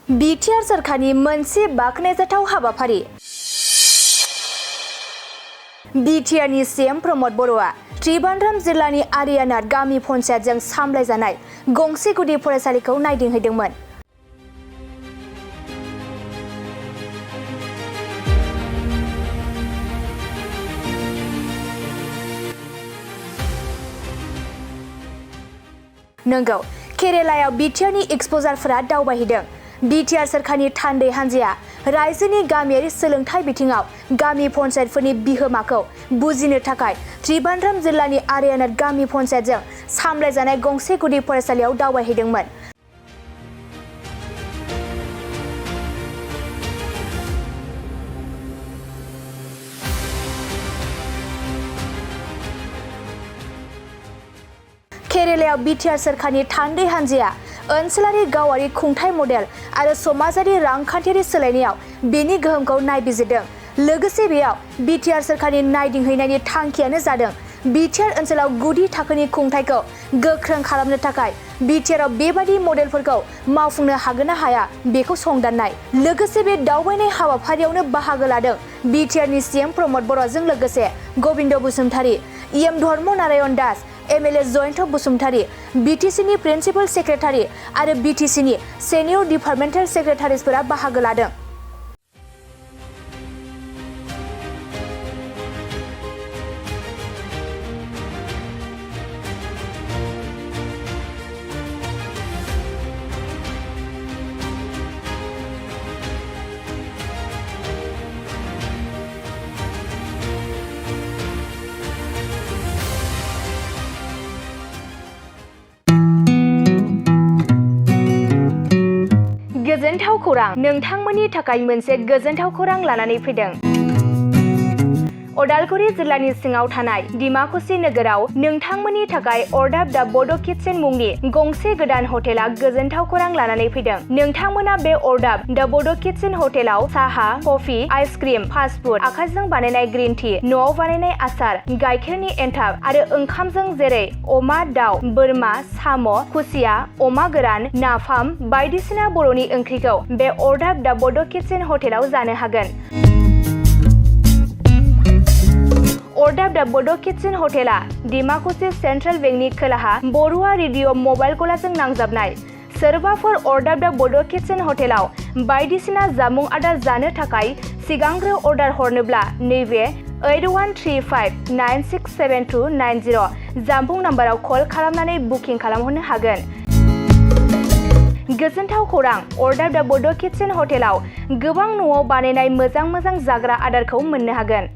BTR सरकारनि मोनसे बाखनायजाथाव हाबाफारि। BTRनि CEM प्रमद बर'आ त्रिबान्द्रम जिल्लानि आरायानाद गामि पन्चायतजों सामलायजानाय गंसे गुदि फरायसालिखौ नायदिंहैदोंमोन। नंगौ, केरेलायाव BTRनि एक्सप'जारफोरा दावबायहैदों। BTR सरकारनि थान्दै हान्जाया रायजोनि गामियारि सोलोंथाइ बिथिङाव गामि पन्चायतफोरनि बिहोमाखौ बुजिनो थाखाय त्रिबान्द्रम जिल्लानि आरायानाद गामि पन्चायतजों सामलायजानाय गंसे गुदि फरायसालियाव दावबायहैदोंमोन। केरेलायाव BTR सरकारनि थान्दै हान्जाया ओनसोलारि गावारि खुंथाय मडेल आरो समाजारि रांखान्थियारि सोलायनायाव बेनि गोहोमखौ नायबिजिरदों। लोगोसे बेयाव BTR सरकारनि नायदिंहैनायनि थांखियानो जादों BTR ओनसोलाव गुदि थाखोनि खुंथायखौ गोख्रों खालामनो थाखाय BTRआव बेबादि मडेलफोरखौ मावफुंनो हागोन ना हाया बेखौ संदाननाय। लोगोसे बे दावबायनाय हाबाफारियावनो बाहागो लादों BTRनि CEM प्रमद बर'जों लोगोसे गबिन्द बसुमतारी, EM धर्म नारायण दास, MLA जयन्त बसुमतारी, BTCनि प्रिन्सिपाल सेक्रेटारि आरो BTCनि सेनियर डिपार्टमेन्टेल सेक्रेटारिसफोरा बाहागो लादों। गोजोनथाव खौरां, नोंथांमोननि थाखाय मोनसे गोजोनथाव खौरां लानानै फैदों। उदालगुरि जिल्लानि सिङाव थानाय डिमाकुसि नोगोराव नोंथांमोननि थाखाय अरदाब दा बड' किटचेन मुंनि गंसे गोदान हटेला गोजोनथाव खौरां लानानै फैदों। नोंथांमोना बे अरदाब दा बड' किटचेन हटेलाव साहा, कफि, आइसक्रिम, फास्ट फुड, आखाइजों बानायनाय ग्रीन टि, न'आव बानायनाय आसार, गाइखेरनि एन्थाब आरो ओंखामजों जेरै अमा, दाउ, बोरमा, साम', खुसिया, अमा गोरान, नाफाम बायदिसिना बर'नि ओंख्रिखौ बे अरदाब दा बड' किटचेन हटेलाव जानो हागोन। अरदाब दा बड' किटचेन हटेला डिमाकुसि सेन्ट्रेल बेंकनि खोलाहा बर'आ रेडिअ मबाइल गलाजों नांजाबनाय। सोरबाफोर अरदाब दा बड' किटचेन हटेलाव बायदिसिना जामुं आदार जानो थाखाय सिगांग्रो अर्डार हरनोब्ला नैबे 8135967290 जामबुं नाम्बाराव कल खालामनानै बुकिं खालामहरनो हागोन। गोजोनथाव खौरां, अरदाब दा बड' किटचेन हटेलाव गोबां न'आव बानायनाय मोजां जाग्रा आदारखौ मोननो हागोन।